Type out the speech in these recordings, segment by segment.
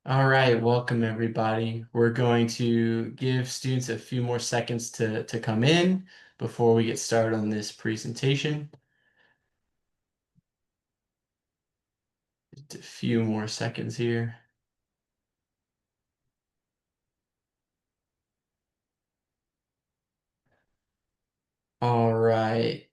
All right, welcome everybody. We're going to give students a few more seconds to come in before we get started on this presentation. Just a few more seconds here. All right.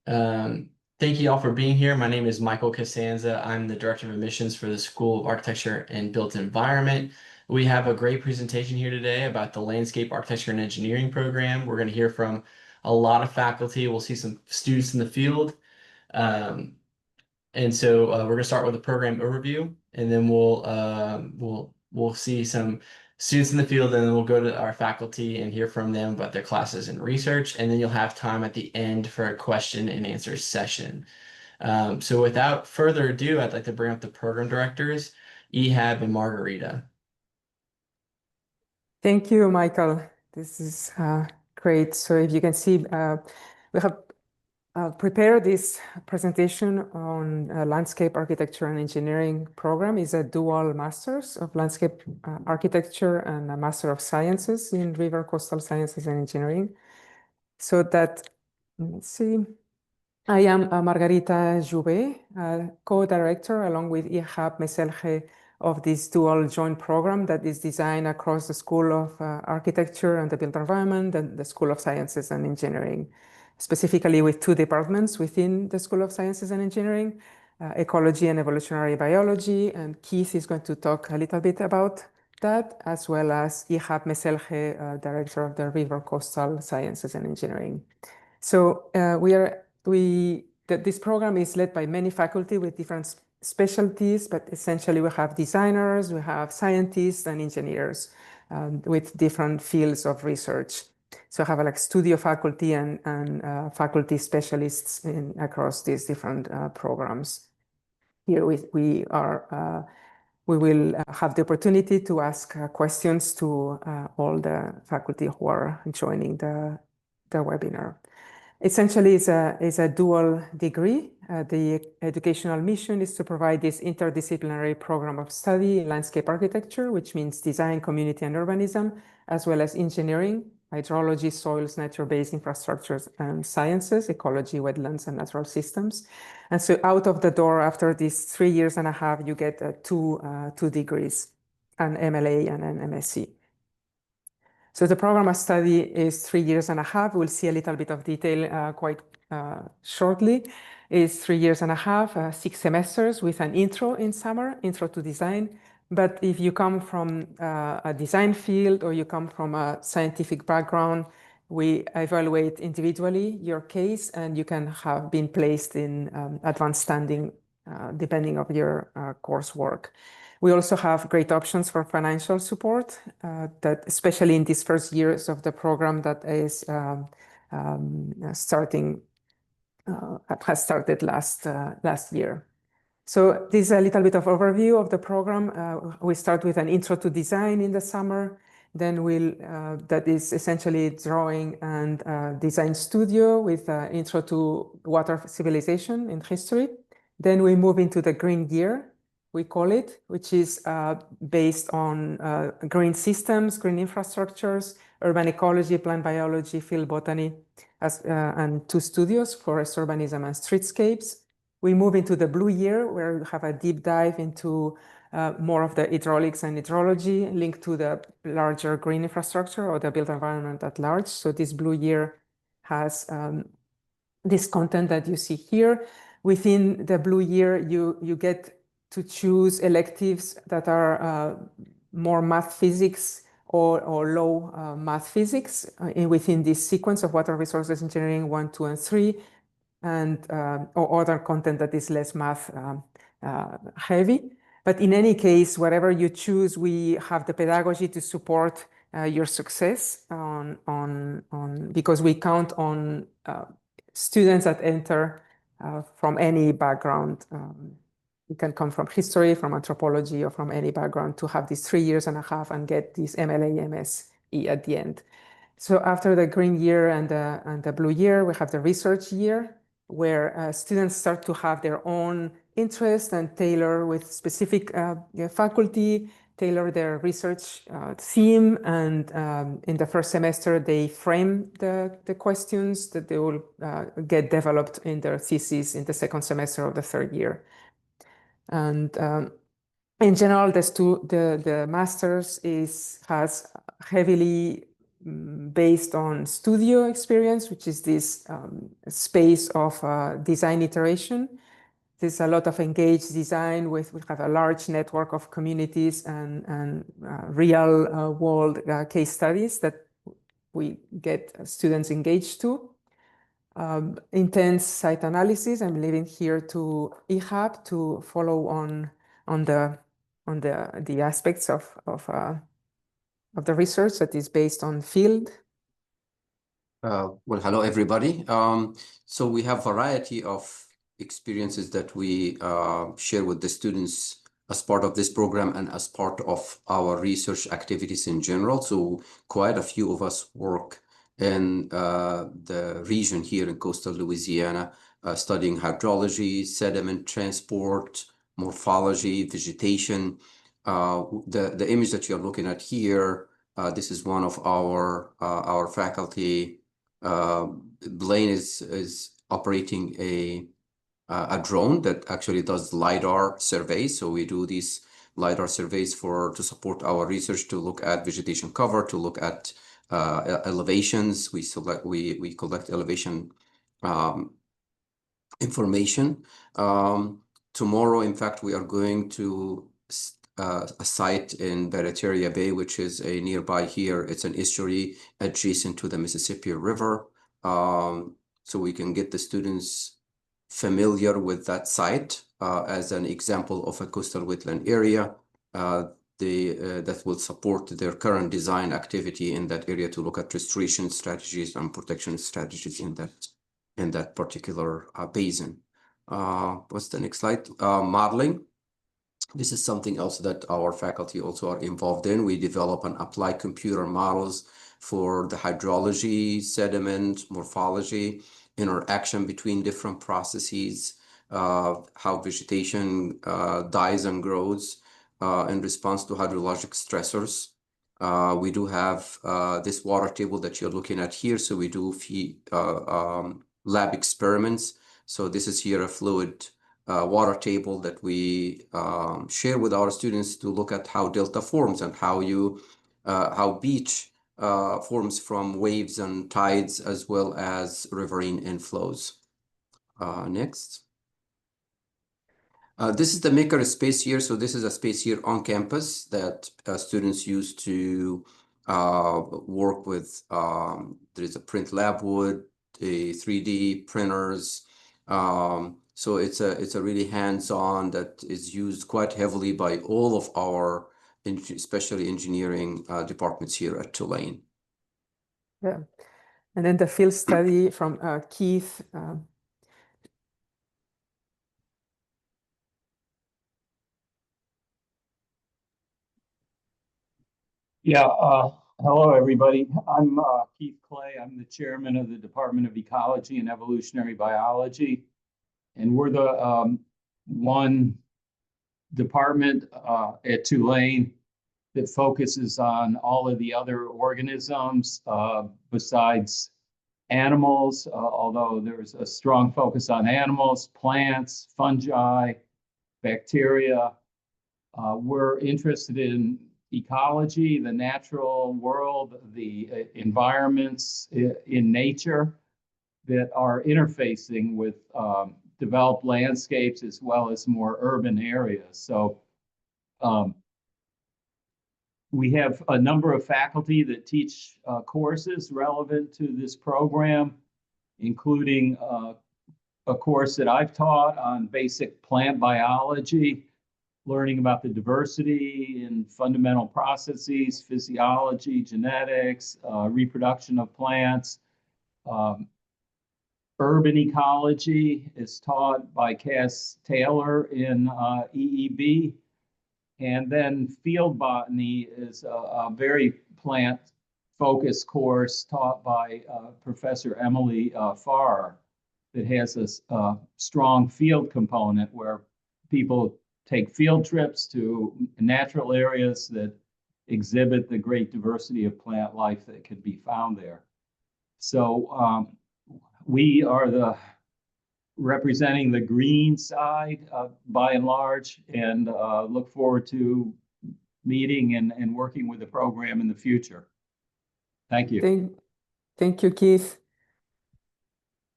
Thank you all for being here. My name is Michael Costanza. I'm the Director of Admissions for the School of Architecture and Built Environment. We have a great presentation here today about the Landscape Architecture and Engineering program. We're going to hear from a lot of faculty. We'll see some students in the field. Um, we're going to start with a program overview, and then we'll see some students in the field, and then we'll go to our faculty and hear from them about their classes and research, and then you'll have time at the end for a question and answer session. So without further ado, I'd like to bring up the program directors, Ehab and Margarita. Thank you, Michael. This is great. So if you can see, we have prepared this presentation on Landscape Architecture and Engineering program. It's a dual Masters of Landscape Architecture and a Master of Sciences in River Coastal Sciences and Engineering. So that, let's see. I am Margarita Jouvet, co-director along with Ihab Meselje of this dual joint program that is designed across the School of Architecture and the Built Environment and the School of Sciences and Engineering, specifically with two departments within the School of Sciences and Engineering, Ecology and Evolutionary Biology, and Keith is going to talk a little bit about that, as well as Ihab Meselje, Director of the River Coastal Sciences and Engineering. So this program is led by many faculty with different specialties, but essentially we have designers, we have scientists and engineers with different fields of research. So I have like studio faculty and faculty specialists across these different programs. Here we will have the opportunity to ask questions to all the faculty who are joining the webinar. Essentially, it's a dual degree. The educational mission is to provide this interdisciplinary program of study in landscape architecture, which means design, community, and urbanism, as well as engineering, hydrology, soils, nature-based infrastructures, and sciences, ecology, wetlands, and natural systems. And so out of the door, after these 3 years and a half, you get two degrees, an MLA and an MSc. So the program of study is 3 years and a half. We'll see a little bit of detail quite shortly. It's 3 years and a half, 6 semesters with an intro in summer, intro to design. But if you come from a design field or you come from a scientific background, we evaluate individually your case, and you can have been placed in advanced standing depending on your coursework. We also have great options for financial support, that especially in these first years of the program that is has started last year. So this is a little bit of overview of the program. We start with an intro to design in the summer. Then that is essentially drawing and design studio with intro to water civilization in history. Then we move into the green year, we call it, which is based on green systems, green infrastructures, urban ecology, plant biology, field botany, and 2 studios, forest urbanism and streetscapes. We move into the blue year, where we have a deep dive into more of the hydraulics and hydrology linked to the larger green infrastructure or the built environment at large. So this blue year has this content that you see here. Within the blue year, you get to choose electives that are more math physics or low math physics within this sequence of water resources engineering 1, 2, and 3, and or other content that is less math heavy. But in any case, whatever you choose, we have the pedagogy to support your success because we count on students that enter from any background. You can come from history, from anthropology, or from any background to have these 3 years and a half and get this MLA, MSE at the end. So after the green year and the blue year, we have the research year, where students start to have their own interest and tailor with specific faculty tailor their research theme, and in the first semester they frame the questions that they will get developed in their thesis in the second semester of the third year. And in general, the master's has heavily based on studio experience, which is this space of design iteration. There's a lot of engaged design we have a large network of communities and real world case studies that we get students engaged to. Intense site analysis. I'm leaving here to EHAB to follow on the aspects of the research that is based on field. Well, hello, everybody. So we have a variety of experiences that we share with the students as part of this program and as part of our research activities in general. So quite a few of us work in the region here in coastal Louisiana, studying hydrology, sediment transport, morphology, vegetation. The image that you're looking at here, this is one of our faculty. Blaine is operating a drone that actually does LiDAR surveys. So we do these LiDAR surveys to support our research, to look at vegetation cover, to look at elevations. We collect elevation information. Tomorrow, in fact, we are going to a site in Barataria Bay, which is a nearby here. It's an estuary adjacent to the Mississippi River. So we can get the students familiar with that site as an example of a coastal wetland area that will support their current design activity in that area, to look at restoration strategies and protection strategies in that particular basin. What's the next slide? Modeling. This is something else that our faculty also are involved in. We develop and apply computer models for the hydrology, sediment, morphology, interaction between different processes, how vegetation dies and grows in response to hydrologic stressors. We do have this water table that you're looking at here. So we do lab experiments. So this is here a fluid water table that we share with our students to look at how delta forms and how beach forms from waves and tides, as well as riverine inflows. Next. This is the maker space here. So this is a space here on campus that students use to work with. There is a print lab wood, a 3D printers. So it's a really hands-on that is used quite heavily by all of our, especially engineering departments here at Tulane. Yeah, and then the field study from Keith. Yeah, hello, everybody. I'm Keith Clay. I'm the chairman of the Department of Ecology and Evolutionary Biology. And we're the one department at Tulane that focuses on all of the other organisms besides animals, although there's a strong focus on animals, plants, fungi, bacteria. We're interested in ecology, the natural world, the environments in nature that are interfacing with developed landscapes as well as more urban areas. So we have a number of faculty that teach courses relevant to this program, including a course that I've taught on basic plant biology, learning about the diversity in fundamental processes, physiology, genetics, reproduction of plants. Urban ecology is taught by Cass Taylor in EEB. And then field botany is a very plant-focused course taught by Professor Emily Farr that has a strong field component where people take field trips to natural areas that exhibit the great diversity of plant life that could be found there. So we are representing the green side by and large, and look forward to meeting and working with the program in the future. Thank you. Thank you, Keith.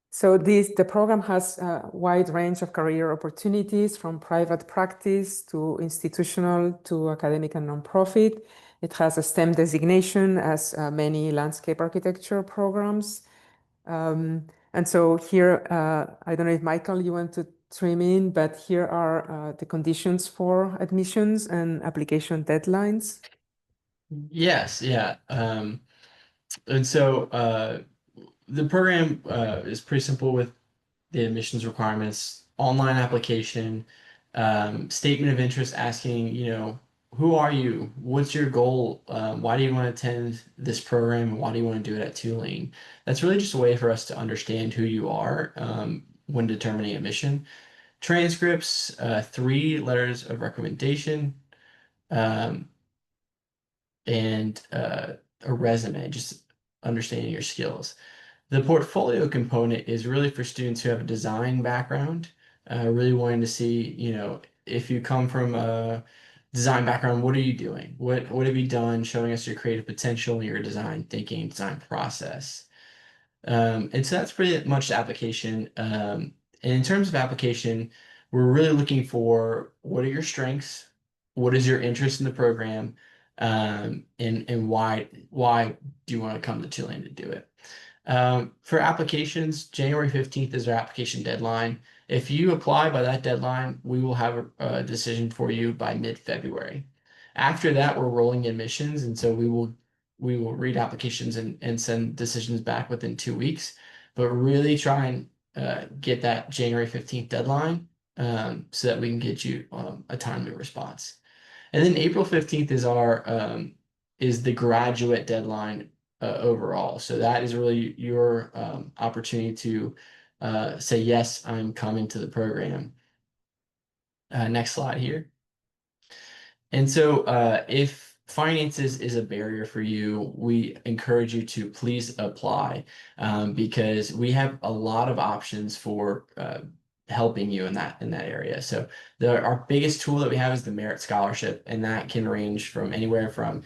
So the program has a wide range of career opportunities from private practice to institutional to academic and nonprofit. It has a STEM designation as many landscape architecture programs. And so here, I don't know if Michael, you want to trim in, but here are the conditions for admissions and application deadlines. Yes, yeah. And so the program is pretty simple with the admissions requirements, online application, statement of interest asking, who are you? What's your goal? Why do you want to attend this program? Why do you want to do it at Tulane? That's really just a way for us to understand who you are when determining admission. Transcripts, 3 letters of recommendation, um, and a resume, just understanding your skills. The portfolio component is really for students who have a design background, really wanting to see, if you come from a design background, what are you doing? What have you done showing us your creative potential and your design thinking, design process? And so that's pretty much the application. And in terms of application, we're really looking for what are your strengths? What is your interest in the program? And why do you want to come to Tulane to do it? For applications, January 15th is our application deadline. If you apply by that deadline, we will have a decision for you by mid-February. After that, we're rolling admissions, and so we will read applications and send decisions back within 2 weeks. But really try and get that January 15th deadline so that we can get you a timely response. And then April 15th is the graduate deadline overall. So that is really your opportunity to say, yes, I'm coming to the program. Next slide here. And so if finances is a barrier for you, we encourage you to please apply because we have a lot of options for helping you in that area. So our biggest tool that we have is the Merit Scholarship, and that can range from anywhere from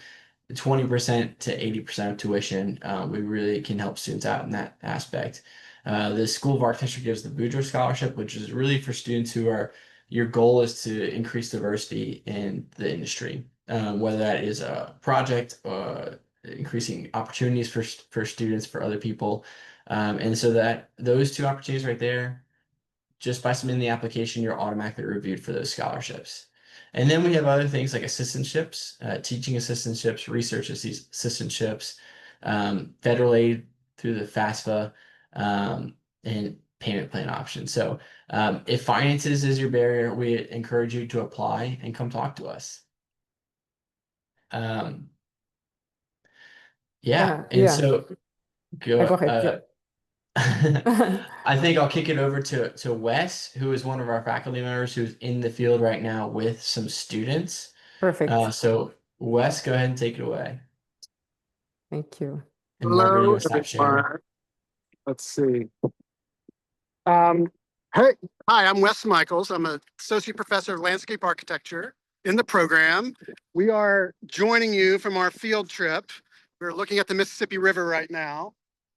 20% to 80% of tuition. We really can help students out in that aspect. The School of Architecture gives the Boudreaux Scholarship, which is really for students who are, your goal is to increase diversity in the industry, whether that is a project, increasing opportunities for students, for other people. And so that those 2 opportunities right there, just by submitting the application, you're automatically reviewed for those scholarships. And then we have other things like assistantships, teaching assistantships, research assistantships, federal aid through the FAFSA, and payment plan options. So if finances is your barrier, we encourage you to apply and come talk to us. Yeah, and Yeah. so Go ahead. I think I'll kick it over to Wes, who is one of our faculty members who's in the field right now with some students. Perfect. So Wes, go ahead and take it away. Thank you. And Margaret, Hello, you want to stop sharing? everyone. Let's see. Hey, hi, I'm Wes Michaels. I'm an associate professor of landscape architecture in the program. We are joining you from our field trip. We're looking at the Mississippi River right now.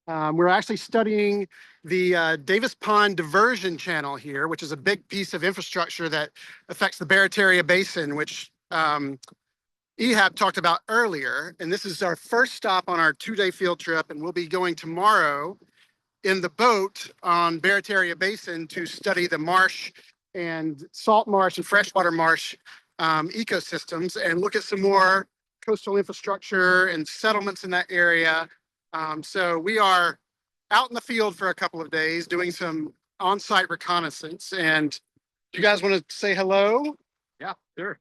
We're actually studying the Davis Pond Diversion Channel here, which is a big piece of infrastructure that affects the Barataria Basin, which Ehab talked about earlier. And this is our first stop on our 2-day field trip, and we'll be going tomorrow in the boat on Barataria Basin to study the marsh and salt marsh and freshwater marsh ecosystems and look at some more coastal infrastructure and settlements in that area. So we are out in the field for a couple of days doing some on-site reconnaissance. And you guys want to say hello? Yeah, sure.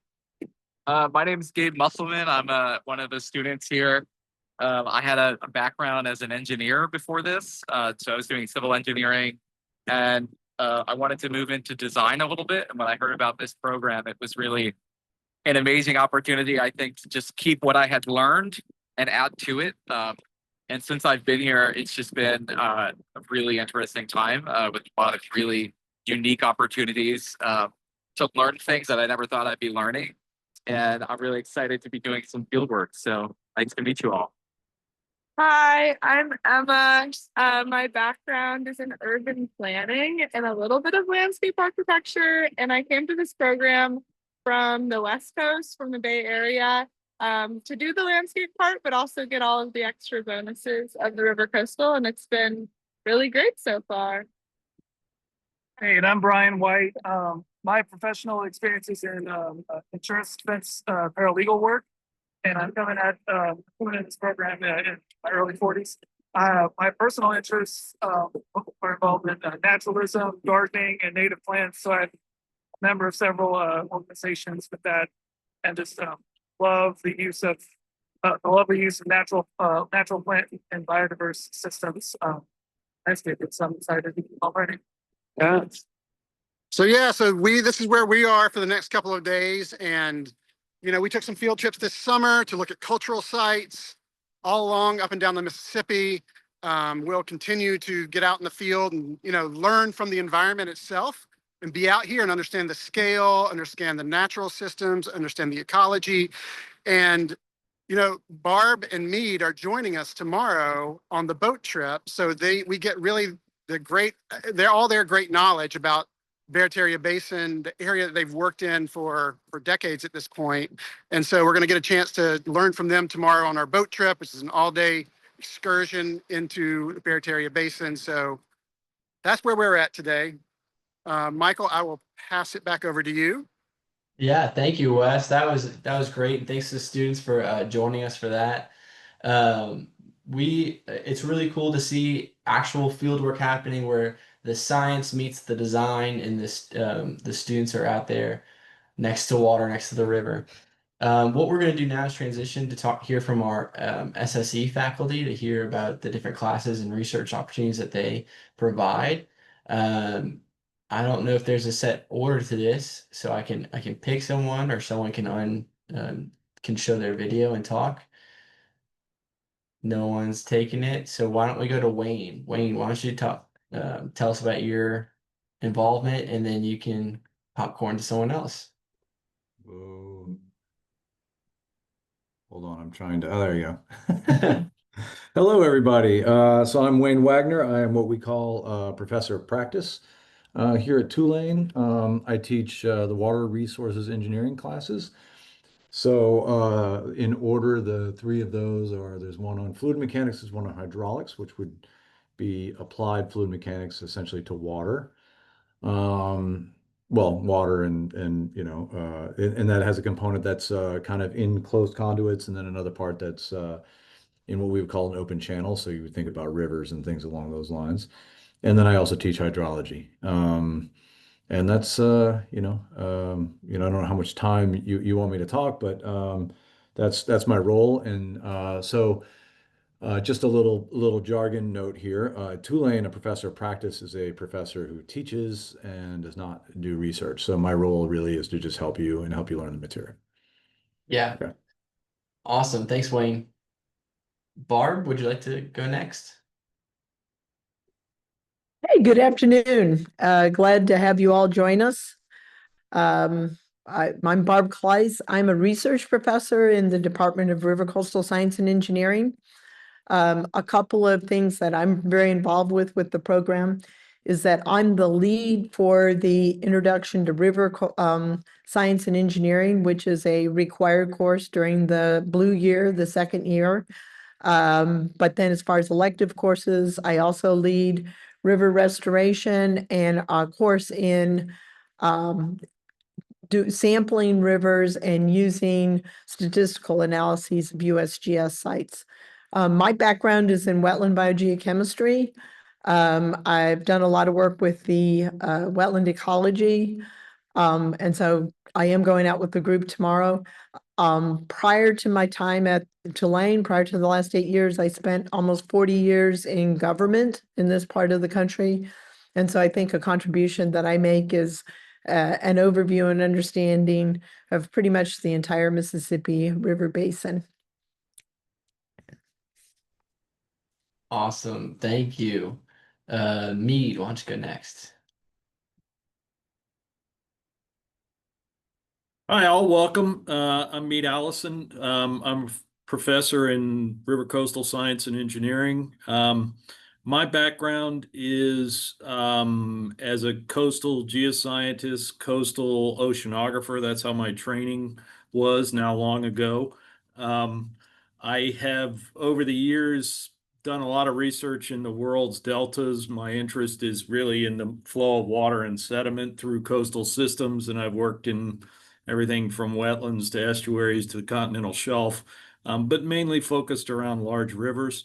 My name is Gabe Musselman. I'm one of the students here. I had a background as an engineer before this. So I was doing civil engineering. And I wanted to move into design a little bit. And when I heard about this program, it was really an amazing opportunity, I think, to just keep what I had learned and add to it. And since I've been here, it's just been a really interesting time with a lot of really unique opportunities to learn things that I never thought I'd be learning. And I'm really excited to be doing some field work. So nice to meet you all. Hi, I'm Emma. My background is in urban planning and a little bit of landscape architecture. And I came to this program from the West Coast, from the Bay Area, to do the landscape part, but also get all of the extra bonuses of the River Coastal. And it's been really great so far. Hey, and I'm Brian White. My professional experience is in insurance defense paralegal work, and I'm coming at this program in my early 40s. My personal interests are involved in naturalism, gardening, and native plants. So I'm a member of several organizations with that, and just love the use of natural plant and biodiverse systems. Landscape. So I'm excited already. Yeah. So this is where we are for the next couple of days. And, we took some field trips this summer to look at cultural sites all along up and down the Mississippi. We'll continue to get out in the field and, learn from the environment itself and be out here and understand the scale, understand the natural systems, understand the ecology. And, Barb and Mead are joining us tomorrow on the boat trip. So we get really their great knowledge about Barataria Basin, the area that they've worked in for decades at this point. And so we're going to get a chance to learn from them tomorrow on our boat trip, which is an all-day excursion into the Barataria Basin. So that's where we're at today. Michael, I will pass it back over to you. Yeah, thank you, Wes. That was great. Thanks to students for joining us for that. It's really cool to see actual field work happening where the science meets the design, and the students are out there next to water, next to the river. What we're going to do now is transition to hear from our SSE faculty to hear about the different classes and research opportunities that they provide. I don't know if there's a set order to this, so I can pick someone, or someone can show their video and talk. No one's taking it, so why don't we go to Wayne? Wayne, why don't you tell us about your involvement, and then you can popcorn to someone else. Whoa. Hold on, I'm trying to. Oh, there you go. Hello, everybody. So I'm Wayne Wagner. I am what we call professor of practice here at Tulane. I teach the water resources engineering classes. So in order, the three of those there's one on fluid mechanics, there's one on hydraulics, which would be applied fluid mechanics essentially to water. Well, water and that has a component that's kind of in closed conduits, and then another part that's in what we would call an open channel. So you would think about rivers and things along those lines. And then I also teach hydrology. And that's I don't know how much time you want me to talk, but that's my role. And so just a little jargon note here. Tulane, a professor of practice, is a professor who teaches and does not do research. So my role really is to just help you learn the material. Yeah. Okay. Awesome. Thanks, Wayne. Barb, would you like to go next? Hey, good afternoon. Glad to have you all join us. I'm Barb Kleiss. I'm a research professor in the Department of River Coastal Science and Engineering. A couple of things that I'm very involved with the program is that I'm the lead for the Introduction to River Science and Engineering, which is a required course during the Blue Year, the second year. But then as far as elective courses, I also lead river restoration and a course in sampling rivers and using statistical analyses of USGS sites. My background is in wetland biogeochemistry. I've done a lot of work with the wetland ecology. And so I am going out with the group tomorrow. Prior to my time at Tulane, prior to the last 8 years, I spent almost 40 years in government in this part of the country. And so I think a contribution that I make is an overview and understanding of pretty much the entire Mississippi River Basin. Awesome. Thank you. Mead, why don't you go next? Hi, all. Welcome. I'm Mead Allison. I'm a professor in river coastal science and engineering. My background is as a coastal geoscientist, coastal oceanographer. That's how my training was now long ago. I have, over the years, done a lot of research in the world's deltas. My interest is really in the flow of water and sediment through coastal systems, and I've worked in everything from wetlands to estuaries to the continental shelf, but mainly focused around large rivers.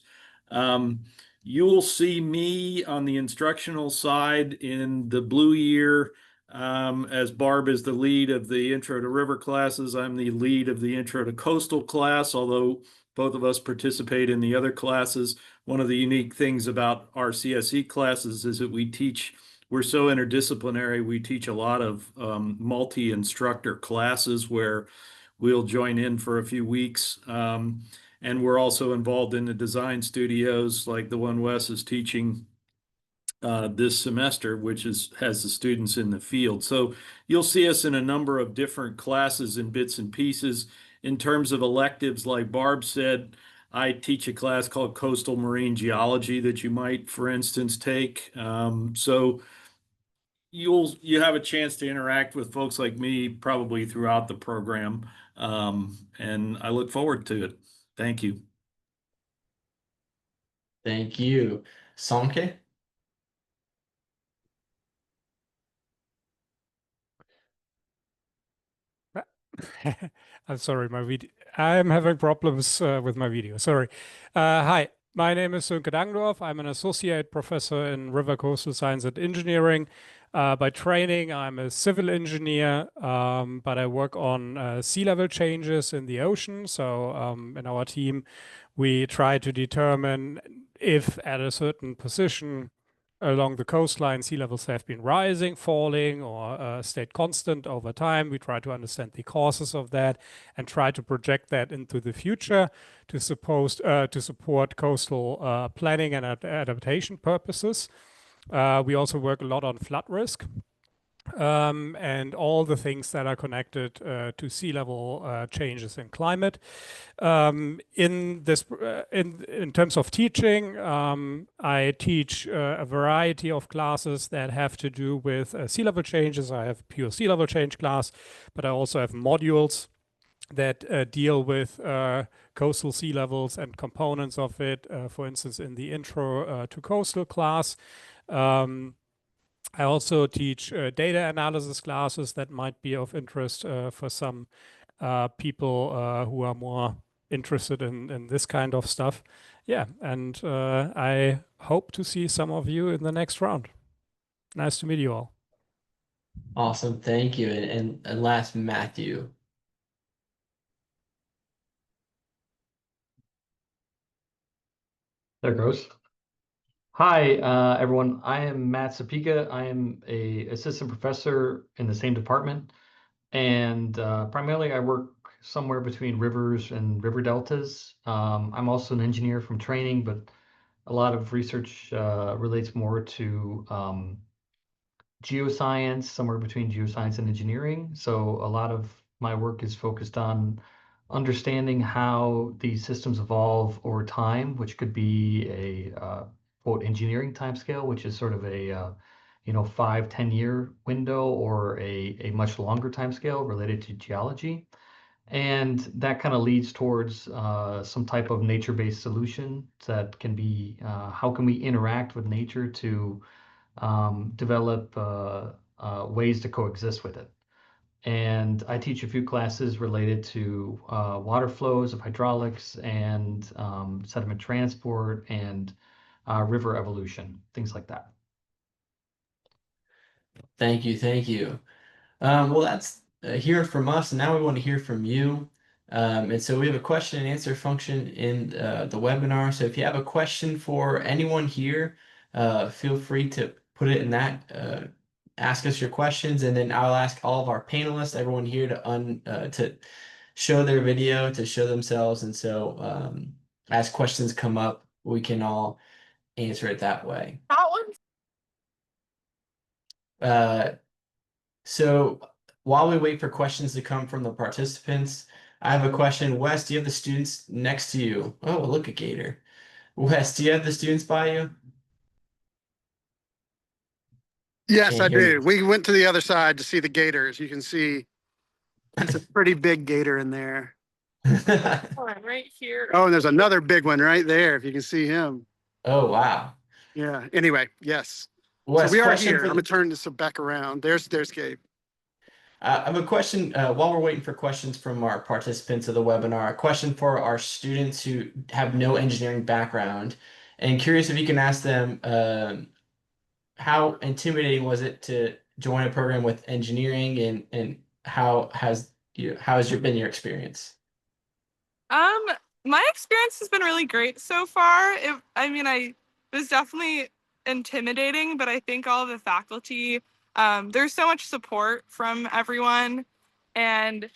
You'll see me on the instructional side in the blue year, as Barb is the lead of the Intro to River classes. I'm the lead of the Intro to Coastal class, although both of us participate in the other classes. One of the unique things about our CSE classes is that we're so interdisciplinary. We teach a lot of multi-instructor classes where we'll join in for a few weeks. And we're also involved in the design studios like the one Wes is teaching this semester, which has the students in the field. So you'll see us in a number of different classes and bits and pieces. In terms of electives, like Barb said, I teach a class called Coastal Marine Geology that you might, for instance, take. So you have a chance to interact with folks like me probably throughout the program, and I look forward to it. Thank you. Thank you. Sonke? I'm sorry, my video. I'm having problems with my video. Sorry. Hi, my name is Sönke Dangdorf. I'm an associate professor in river coastal science and engineering. By training, I'm a civil engineer, but I work on sea level changes in the ocean. So in our team, we try to determine if at a certain position along the coastline, sea levels have been rising, falling, or stayed constant over time. We try to understand the causes of that and try to project that into the future to support coastal planning and adaptation purposes. We also work a lot on flood risk. And all the things that are connected to sea level changes in climate. In terms of teaching, I teach a variety of classes that have to do with sea level changes. I have a pure sea level change class, but I also have modules that deal with coastal sea levels and components of it. For instance, in the Intro to Coastal class. I also teach data analysis classes that might be of interest for some people who are more interested in this kind of stuff. Yeah, and I hope to see some of you in the next round. Nice to meet you all. Awesome. Thank you. And last, Matthew. There it goes. Hi, everyone. I am Matt Sapika. I am a assistant professor in the same department, and primarily I work somewhere between rivers and river deltas. I'm also an engineer from training, but a lot of research relates more to geoscience, somewhere between geoscience and engineering. So a lot of my work is focused on understanding how these systems evolve over time, which could be a quote engineering timescale, which is sort of a 5-10 year window, or a much longer timescale related to geology. And that kind of leads towards some type of nature-based solution that can be how can we interact with nature to develop ways to coexist with it. And I teach a few classes related to water flows of hydraulics and sediment transport and river evolution, things like that. Thank you. Thank you. Well, that's hearing from us. Now we want to hear from you. And so we have a question and answer function in the webinar. So if you have a question for anyone here, feel free to put it in that. Ask us your questions, and then I'll ask all of our panelists, everyone here, to show their video, to show themselves. And so as questions come up, we can all answer it that way. That one. So while we wait for questions to come from the participants, I have a question. Wes, do you have the students next to you? Oh, look, a gator. Wes, do you have the students by you? Yes, Can't I hear do. you. We went to the other side to see the gators. You can see it's a pretty big gator in there. One right here. Oh, and there's another big one right there, if you can see him. Oh, wow. Yeah. Anyway, yes. So Wes, we are question here. for I'm gonna turn this back around. There's Gabe. I have a question while we're waiting for questions from our participants of the webinar, a question for our students who have no engineering background, and curious if you can ask them how intimidating was it to join a program with engineering, and how has been your experience? My experience has been really great so far. It was definitely intimidating, but I think all of the faculty, there's so much support from everyone, and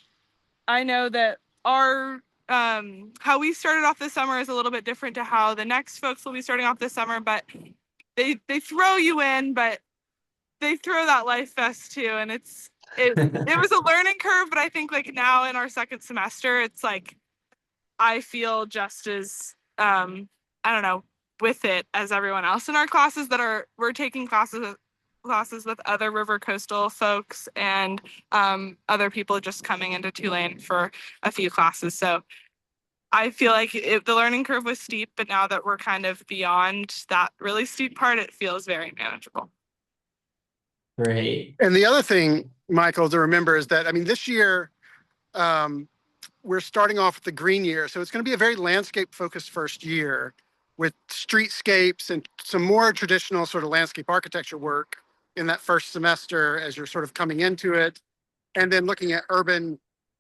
I know that our how we started off this summer is a little bit different to how the next folks will be starting off this summer, but they throw you in, but they throw that life vest too, and it was a learning curve, but I think like now in our second semester, it's like I feel just as I don't know, with it as everyone else in our classes we're taking classes with other river coastal folks and other people just coming into Tulane for a few classes. So I feel like the learning curve was steep, but now that we're kind of beyond that really steep part, it feels very manageable. Great. And the other thing, Michael, to remember is that, I mean, this year, we're starting off with the green year. So it's going to be a very landscape focused first year with streetscapes and some more traditional sort of landscape architecture work in that first semester as you're sort of coming into it. And then looking at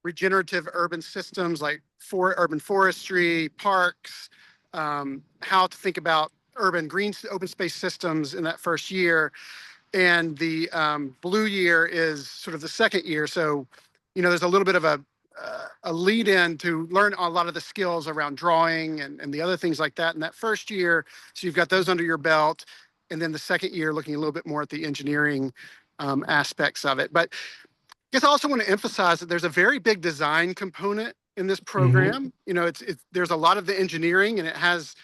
regenerative urban systems like urban forestry, parks, how to think about urban green open space systems in that first year. And the blue year is sort of the second year. So, there's a little bit of a lead in to learn a lot of the skills around drawing and the other things like that in that first year. So you've got those under your belt. And then the second year, looking a little bit more at the engineering aspects of it. But I guess I also want to emphasize that there's a very big design component in this program. There's a lot of the engineering, and it has,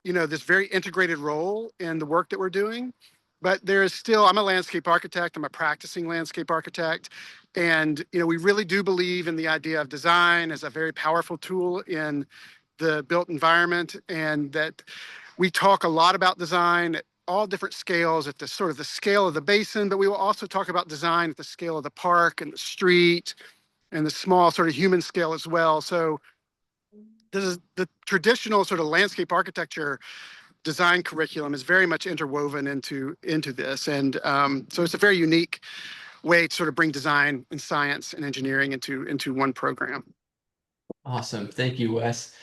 this very integrated role in the work that we're doing. But there is still, I'm a landscape architect, I'm a practicing landscape architect. And, we really do believe in the idea of design as a very powerful tool in the built environment, and that we talk a lot about design at all different scales, at the sort of the scale of the basin, but we will also talk about design at the scale of the park and the street and the small sort of human scale as well. So this is the traditional sort of landscape architecture design curriculum is very much interwoven into this. And so it's a very unique way to sort of bring design and science and engineering into one program. Awesome. Thank you, Wes.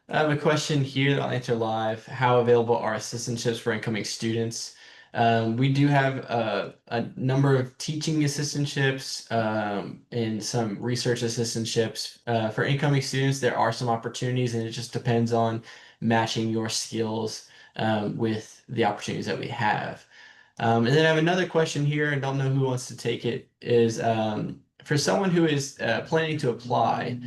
I have a question here that I'll answer live. How available are assistantships for incoming students? We do have a number of teaching assistantships and some research assistantships. For incoming students, there are some opportunities, and it just depends on matching your skills with the opportunities that we have. And then I have another question here, and don't know who wants to take it, is for someone who is planning to apply,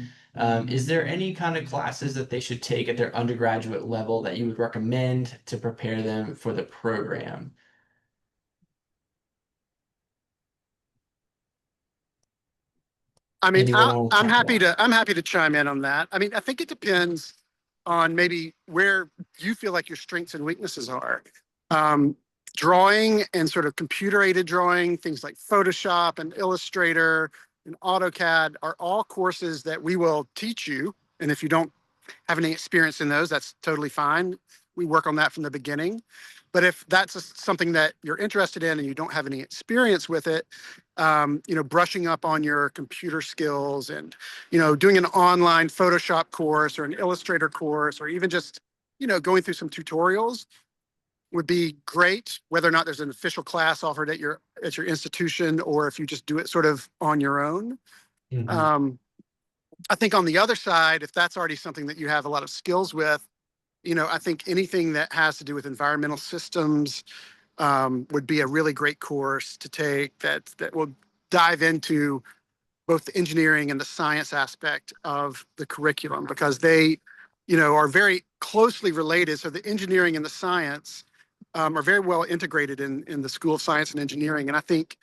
is there any kind of classes that they should take at their undergraduate level that you would recommend to prepare them for the program? I mean, Anyone I'm happy to chime in on that. I mean, I think it depends on maybe where you feel like your strengths and weaknesses are. Drawing and sort of computer-aided drawing, things like Photoshop and Illustrator and AutoCAD are all courses that we will teach you. And if you don't have any experience in those, that's totally fine. We work on that from the beginning. But if that's something that you're interested in and you don't have any experience with it, brushing up on your computer skills and, doing an online Photoshop course or an Illustrator course, or even just, going through some tutorials would be great, whether or not there's an official class offered at your institution, or if you just do it sort of on your own. I think on the other side, if that's already something that you have a lot of skills with, I think anything that has to do with environmental systems would be a really great course to take that will dive into both the engineering and the science aspect of the curriculum, because they, are very closely related. So the engineering and the science are very well integrated in the School of Science and Engineering. And I think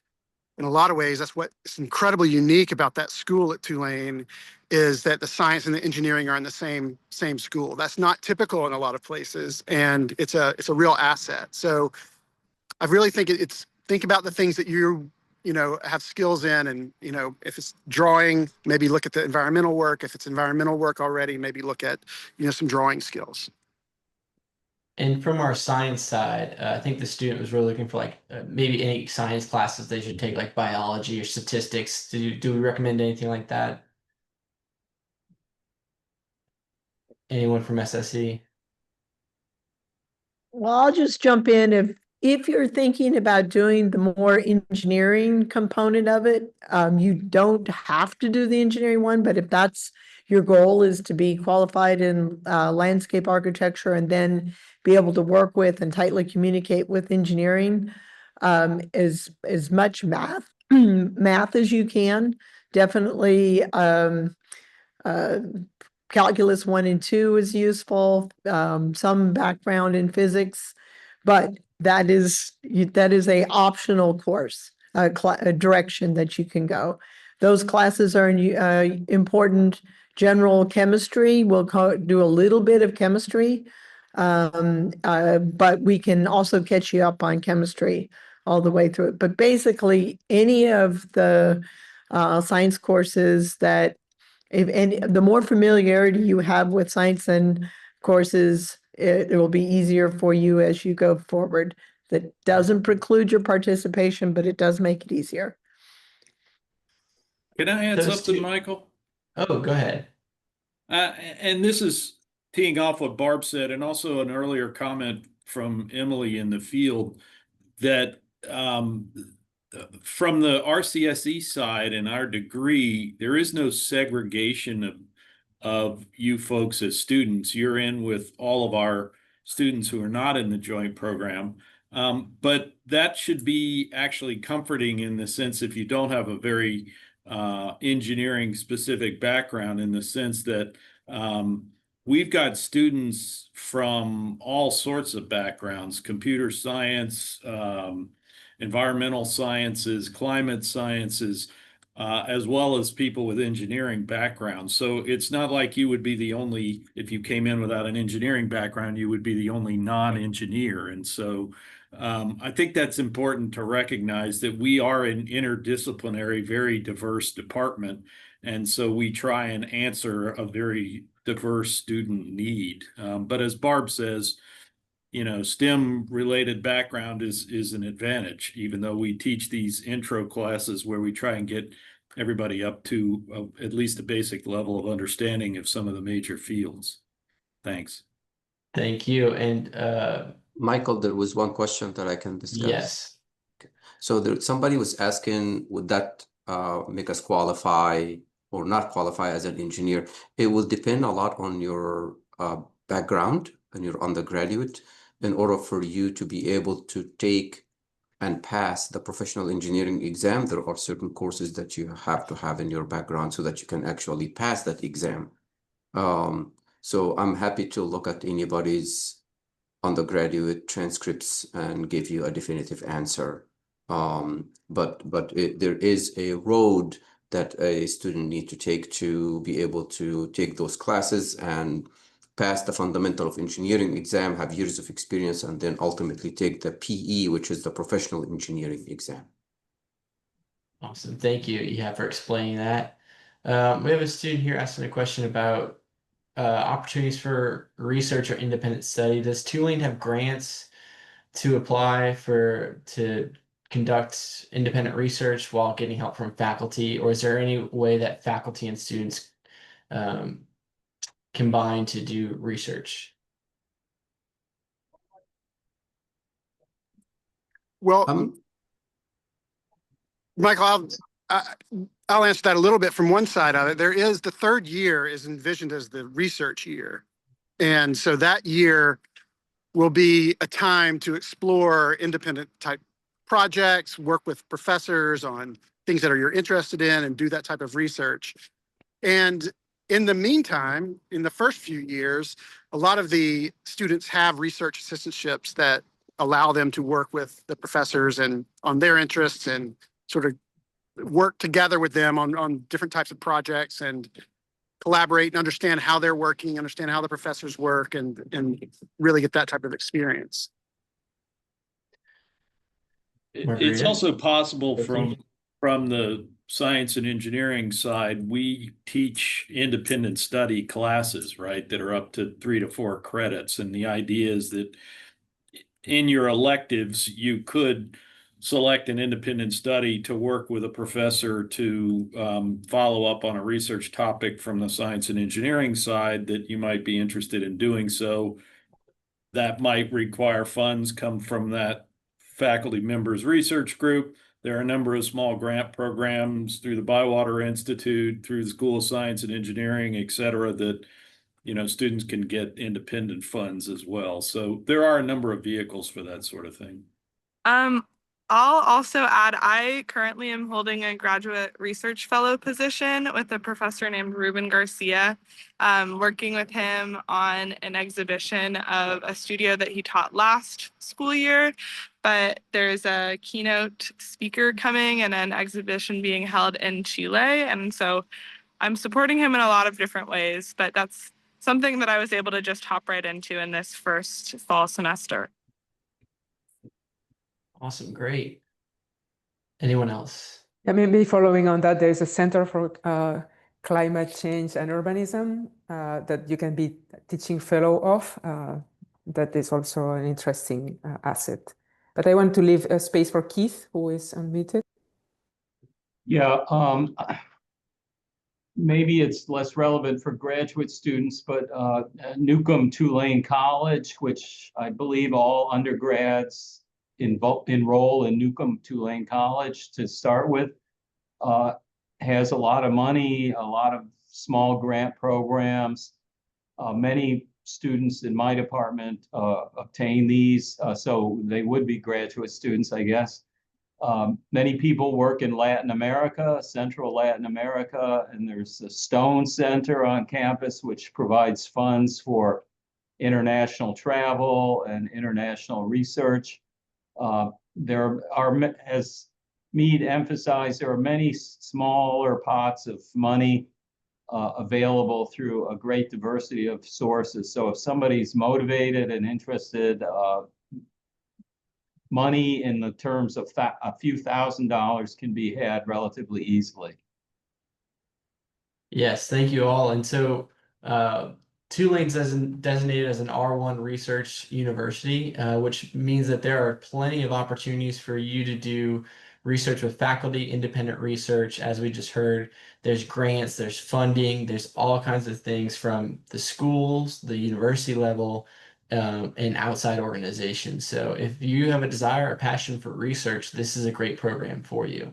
in a lot of ways, that's what's incredibly unique about that school at Tulane, is that the science and the engineering are in the same school. That's not typical in a lot of places, and it's a real asset. So I really think think about the things that you have skills in, and if it's drawing, maybe look at the environmental work. If it's environmental work already, maybe look at some drawing skills. And from our science side, I think the student was really looking for like maybe any science classes they should take, like biology or statistics. Do we recommend anything like that? Anyone from SSE? Well, I'll just jump in. If you're thinking about doing the more engineering component of it, you don't have to do the engineering one, but if that's your goal, is to be qualified in landscape architecture and then be able to work with and tightly communicate with engineering, as much math as you can. Definitely calculus 1 and 2 is useful, some background in physics, but that is a optional course, a direction that you can go. Those classes are important. General chemistry, we'll do a little bit of chemistry, but we can also catch you up on chemistry all the way through it. But basically, any of the science courses that, and the more familiarity you have with science and courses, it will be easier for you as you go forward. That doesn't preclude your participation, but it does make it easier. Can I add Those something, two- Michael? Oh, go ahead. And this is teeing off what Barb said, and also an earlier comment from Emily in the field, that from the RCSE side and our degree, there is no segregation of you folks as students. You're in with all of our students who are not in the joint program. But that should be actually comforting in the sense, if you don't have a very engineering specific background, in the sense that we've got students from all sorts of backgrounds: computer science, environmental sciences, climate sciences, as well as people with engineering backgrounds. So it's not like you would be the only, if you came in without an engineering background, you would be the only non-engineer. And so I think that's important to recognize, that we are an interdisciplinary, very diverse department. And so we try and answer a very diverse student need. But as Barb says, STEM related background is an advantage, even though we teach these intro classes where we try and get everybody up to at least a basic level of understanding of some of the major fields. Thanks. Thank you. And Michael, there was one question that I can discuss. yes. So somebody was asking, would that make us qualify or not qualify as an engineer? It will depend a lot on your background and your undergraduate. In order for you to be able to take and pass the professional engineering exam, there are certain courses that you have to have in your background so that you can actually pass that exam. So I'm happy to look at anybody's undergraduate transcripts and give you a definitive answer. But there is a road that a student needs to take to be able to take those classes and pass the fundamental of engineering exam, have years of experience, and then ultimately take the PE, which is the professional engineering exam. Awesome. Thank you, for explaining that. We have a student here asking a question about opportunities for research or independent study. Does Tulane have grants to apply to conduct independent research while getting help from faculty, or is there any way that faculty and students combine to do research? Well, Michael, I'll answer that a little bit from one side of it. There is the third year is envisioned as the research year. And so that year will be a time to explore independent type projects, work with professors on things that you're interested in and do that type of research. And in the meantime, in the first few years, a lot of the students have research assistantships that allow them to work with the professors and on their interests and sort of work together with them on different types of projects and collaborate and understand how they're working, understand how the professors work, and really get that type of experience. It's Margarita? also possible from the science and engineering side, we teach independent study classes, right, that are up to 3 to 4 credits. And the idea is that in your electives, you could select an independent study to work with a professor to follow up on a research topic from the science and engineering side that you might be interested in doing so. That might require funds come from that faculty member's research group. There are a number of small grant programs through the Bywater Institute, through the School of Science and Engineering, et cetera, that students can get independent funds as well. So there are a number of vehicles for that sort of thing. I'll also add, I currently am holding a graduate research fellow position with a professor named Ruben Garcia, working with him on an exhibition of a studio that he taught last school year. But there's a keynote speaker coming and an exhibition being held in Chile. And so I'm supporting him in a lot of different ways, but that's something that I was able to just hop right into in this first fall semester. Awesome, great. Anyone else? Yeah, maybe following on that, there's a Center for Climate Change and Urbanism that you can be teaching fellow of. That is also an interesting asset. But I want to leave a space for Keith, who is unmuted. Yeah, maybe it's less relevant for graduate students, but Newcomb Tulane College, which I believe all undergrads enroll in Newcomb Tulane College to start with, has a lot of money, a lot of small grant programs. Many students in my department obtain these, so they would be graduate students, I guess. Many people work in Latin America, Central Latin America, and there's a Stone Center on campus, which provides funds for international travel and international research. There are, as Mead emphasized, there are many smaller pots of money available through a great diversity of sources. So if somebody's motivated and interested, money in the terms of a few $1,000s can be had relatively easily. Yes, thank you all. And so Tulane's designated as an R1 research university, which means that there are plenty of opportunities for you to do research with faculty, independent research. As we just heard, there's grants, there's funding, there's all kinds of things from the schools, the university level, and outside organizations. So if you have a desire or passion for research, this is a great program for you.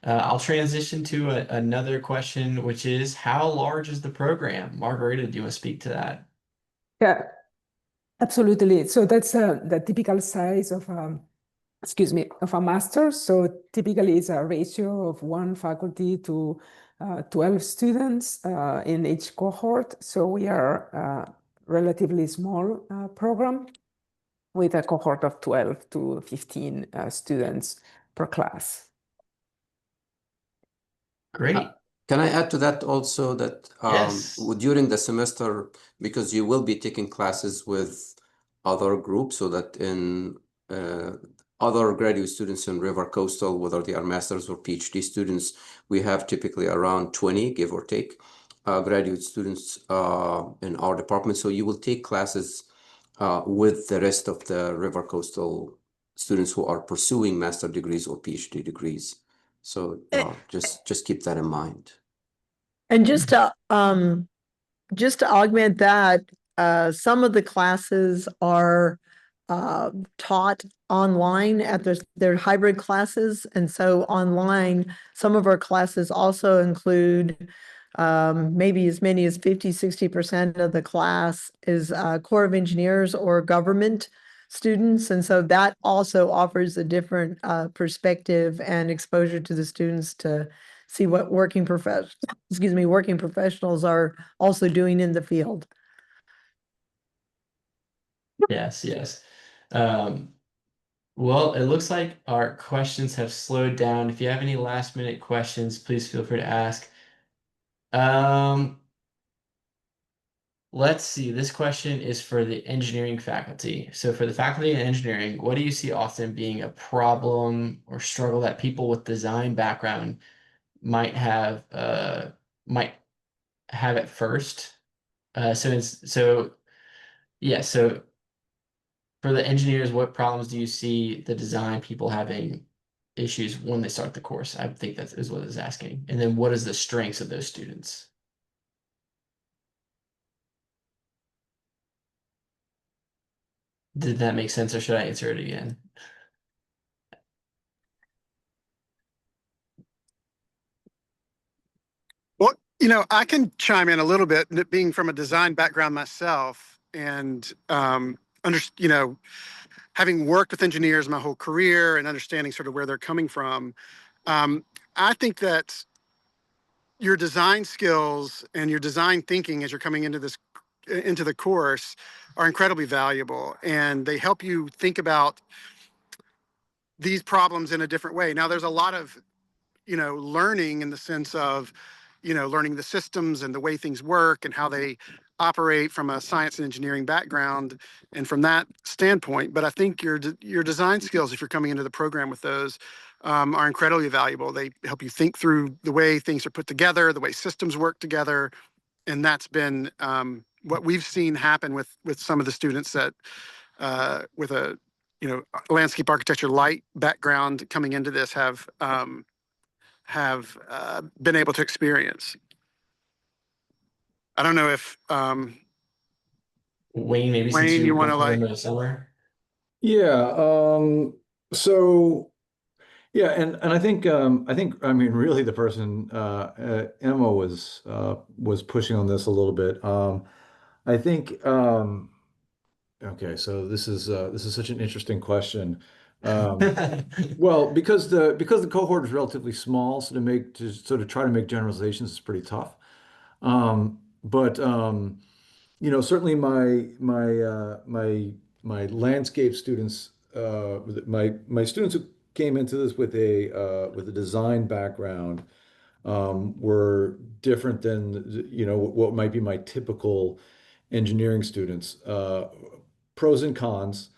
I'll transition to another question, which is how large is the program? Margarita, do you want to speak to that? Yeah, absolutely. So that's the typical size of of a master's. So typically it's a ratio of 1 faculty to 12 students in each cohort. So we are a relatively small program with a cohort of 12 to 15 students per class. Great. Can I add to that also that Yes. during the semester, because you will be taking classes with other groups, so that in other graduate students in River Coastal, whether they are master's or PhD students, we have typically around 20, give or take, graduate students in our department. So you will take classes with the rest of the River Coastal students who are pursuing master degrees or PhD degrees. So just keep that in mind. And just to augment that, some of the classes are taught online at their hybrid classes. And so online, some of our classes also include maybe as many as 50–60% of the class is Corps of Engineers or government students. And so that also offers a different perspective and exposure to the students to see what working professionals are also doing in the field. Yes, yes. Well, it looks like our questions have slowed down. If you have any last minute questions, please feel free to ask. Um, let's see. This question is for the engineering faculty. So for the faculty in engineering, what do you see often being a problem or struggle that people with design background might have at first? So for the engineers, what problems do you see the design people having issues when they start the course? I think that is what it's asking. And then what is the strengths of those students? Did that make sense, or should I answer it again? Well, I can chime in a little bit, being from a design background myself, and having worked with engineers my whole career and understanding sort of where they're coming from. I think that your design skills and your design thinking as you're coming into the course are incredibly valuable, and they help you think about these problems in a different way. Now, there's a lot of learning in the sense of, learning the systems and the way things work and how they operate from a science and engineering background and from that standpoint. But I think your design skills, if you're coming into the program with those, are incredibly valuable. They help you think through the way things are put together, the way systems work together. And that's been what we've seen happen with some of the students that with a landscape architecture light background coming into this have been able to experience. I don't know if Wayne, maybe since Wayne, you you want to went to somewhere. Yeah. So yeah, and I mean really the person Emma was pushing on this a little bit. I think okay, so this is such an interesting question. Well, because the cohort is relatively small, so to sort of try to make generalizations is pretty tough. But certainly my landscape students, my students who came into this with a design background, were different than what might be my typical engineering students. Pros and cons.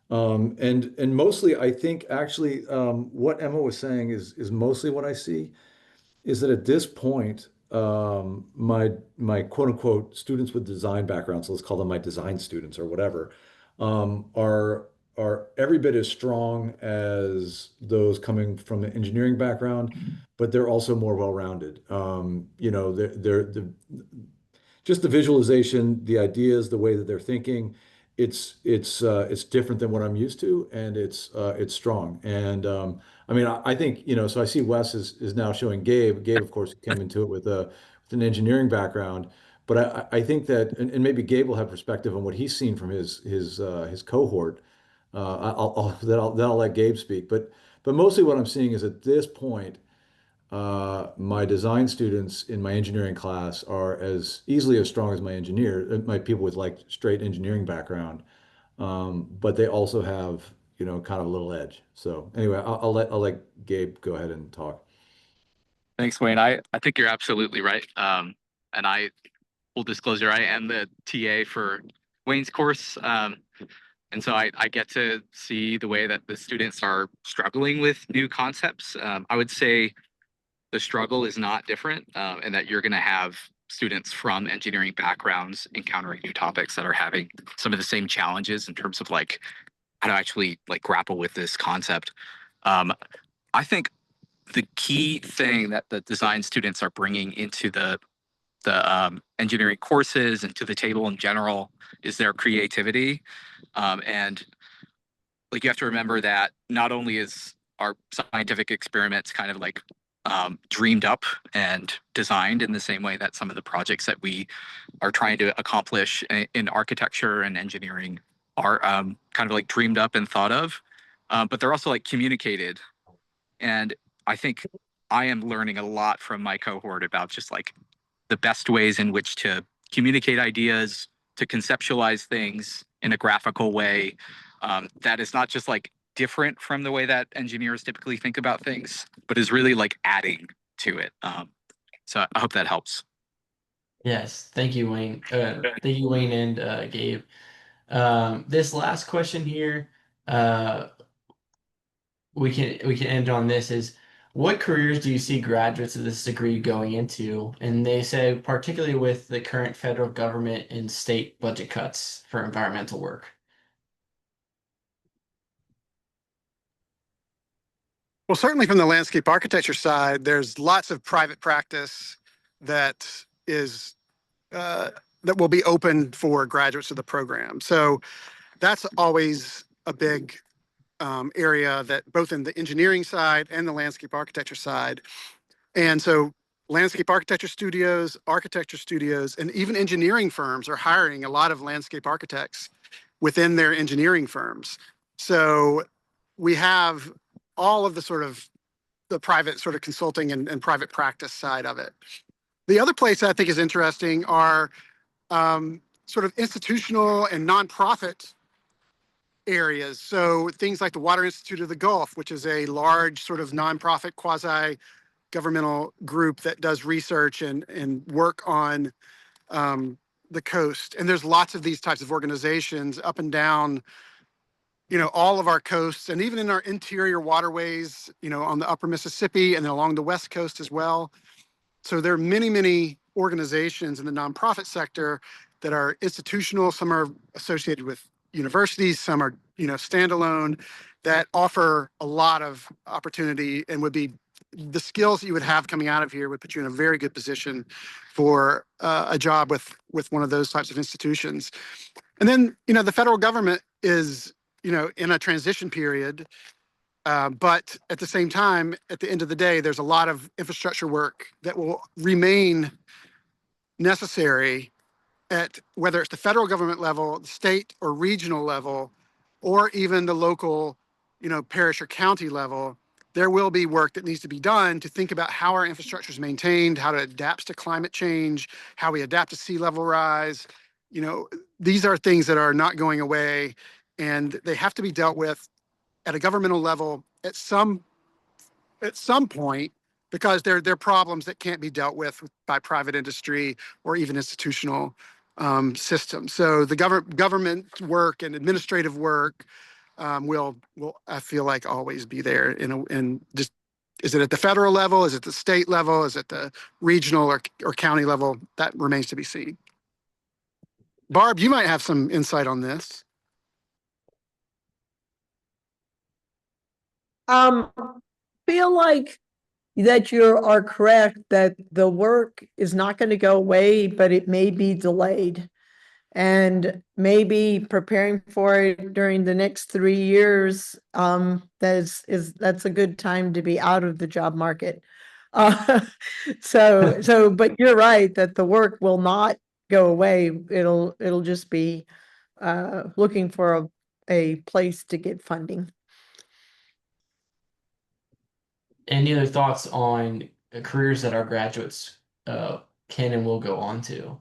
And mostly, I think actually, what Emma was saying is mostly what I see is that at this point, my quote unquote students with design backgrounds, so let's call them my design students or whatever, are every bit as strong as those coming from an engineering background, but they're also more well-rounded. They're just the visualization, the ideas, the way that they're thinking, it's different than what I'm used to, and it's strong. And I mean, I think so. I see Wes is now showing Gabe. Gabe, of course, came into it with an engineering background, but I think that, and maybe Gabe will have perspective on what he's seen from his cohort. Then I'll let Gabe speak. But mostly what I'm seeing is at this point, my design students in my engineering class are as easily as strong as my people with like straight engineering background. But they also have, kind of a little edge. So anyway, I'll let Gabe go ahead and talk. Thanks, Wayne. I think you're absolutely right. And full disclosure, I am the TA for Wayne's course. And so I get to see the way that the students are struggling with new concepts. I would say the struggle is not different, and that you're going to have students from engineering backgrounds encountering new topics that are having some of the same challenges in terms of like how to actually like grapple with this concept. I think the key thing that the design students are bringing into the engineering courses and to the table in general is their creativity. And like you have to remember that not only is our scientific experiments kind of like dreamed up and designed in the same way that some of the projects that we are trying to accomplish in architecture and engineering are kind of like dreamed up and thought of, but they're also like communicated. And I think I am learning a lot from my cohort about just like the best ways in which to communicate ideas, to conceptualize things in a graphical way that is not just like different from the way that engineers typically think about things, but is really like adding to it. So I hope that helps. Yes, thank you, Wayne. Thank you, Wayne and Gabe. This last question here, uh, we can end on this is what careers do you see graduates of this degree going into? And they say particularly with the current federal government and state budget cuts for environmental work. Well, certainly from the landscape architecture side, there's lots of private practice that is that will be open for graduates of the program. So that's always a big area that both in the engineering side and the landscape architecture side. And so landscape architecture studios, architecture studios, and even engineering firms are hiring a lot of landscape architects within their engineering firms. So we have all of the sort of the private sort of consulting and private practice side of it. The other place I think is interesting are sort of institutional and nonprofit areas. So things like the Water Institute of the Gulf, which is a large sort of nonprofit quasi-governmental group that does research and work on the coast. And there's lots of these types of organizations up and down, you know, all of our coasts and even in our interior waterways, you know, on the upper Mississippi and along the West Coast as well. So there are many, many organizations in the nonprofit sector that are institutional. Some are associated with universities, some are, you know, standalone, that offer a lot of opportunity and would be the skills that you would have coming out of here would put you in a very good position for a job with one of those types of institutions. And then, you know, the federal government is, you know, in a transition period. But at the same time, at the end of the day, there's a lot of infrastructure work that will remain necessary at whether it's the federal government level, the state or regional level, or even the local, you know, parish or county level. There will be work that needs to be done to think about how our infrastructure is maintained, how it adapts to climate change, how we adapt to sea level rise. You know, these are things that are not going away, and they have to be dealt with at a governmental level at some point, because they're problems that can't be dealt with by private industry or even institutional systems. So the government work and administrative work will I feel like always be there in just, is it at the federal level, is it the state level, is it the regional or county level? That remains to be seen. Barb, you might have some insight on this. Feel like that you are correct that the work is not going to go away, but it may be delayed. And maybe preparing for it during the next 3 years, that's a good time to be out of the job market. But you're right that the work will not go away. It'll just be looking for a place to get funding. Any other thoughts on careers that our graduates can and will go on to?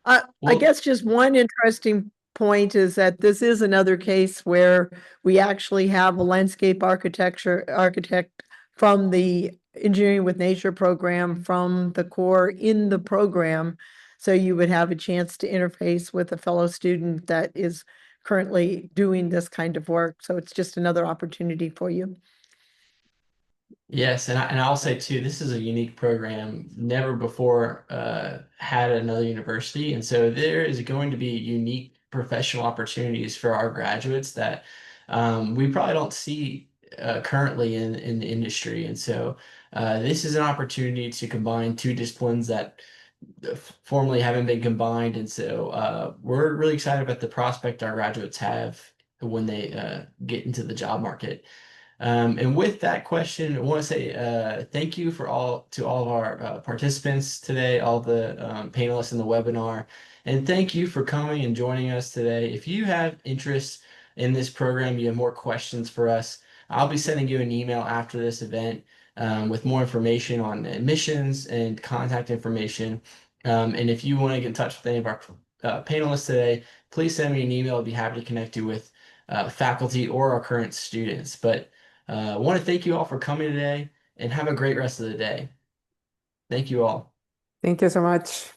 I Well, guess just one interesting point is that this is another case where we actually have a landscape architect from the Engineering with Nature program from the core in the program. So you would have a chance to interface with a fellow student that is currently doing this kind of work. So it's just another opportunity for you. yes, and I'll say too, this is a unique program. Never before had another university, and so there is going to be unique professional opportunities for our graduates that we probably don't see currently in the industry. And so this is an opportunity to combine two disciplines that formerly haven't been combined. And so we're really excited about the prospect our graduates have when they get into the job market. And with that question, I want to say thank you to all of our participants today, all the panelists in the webinar, and thank you for coming and joining us today. If you have interest in this program, you have more questions for us, I'll be sending you an email after this event with more information on admissions and contact information. And if you want to get in touch with any of our panelists today, please send me an email. I'll be happy to connect you with faculty or our current students. But I want to thank you all for coming today and have a great rest of the day. Thank you all. Thank you so much.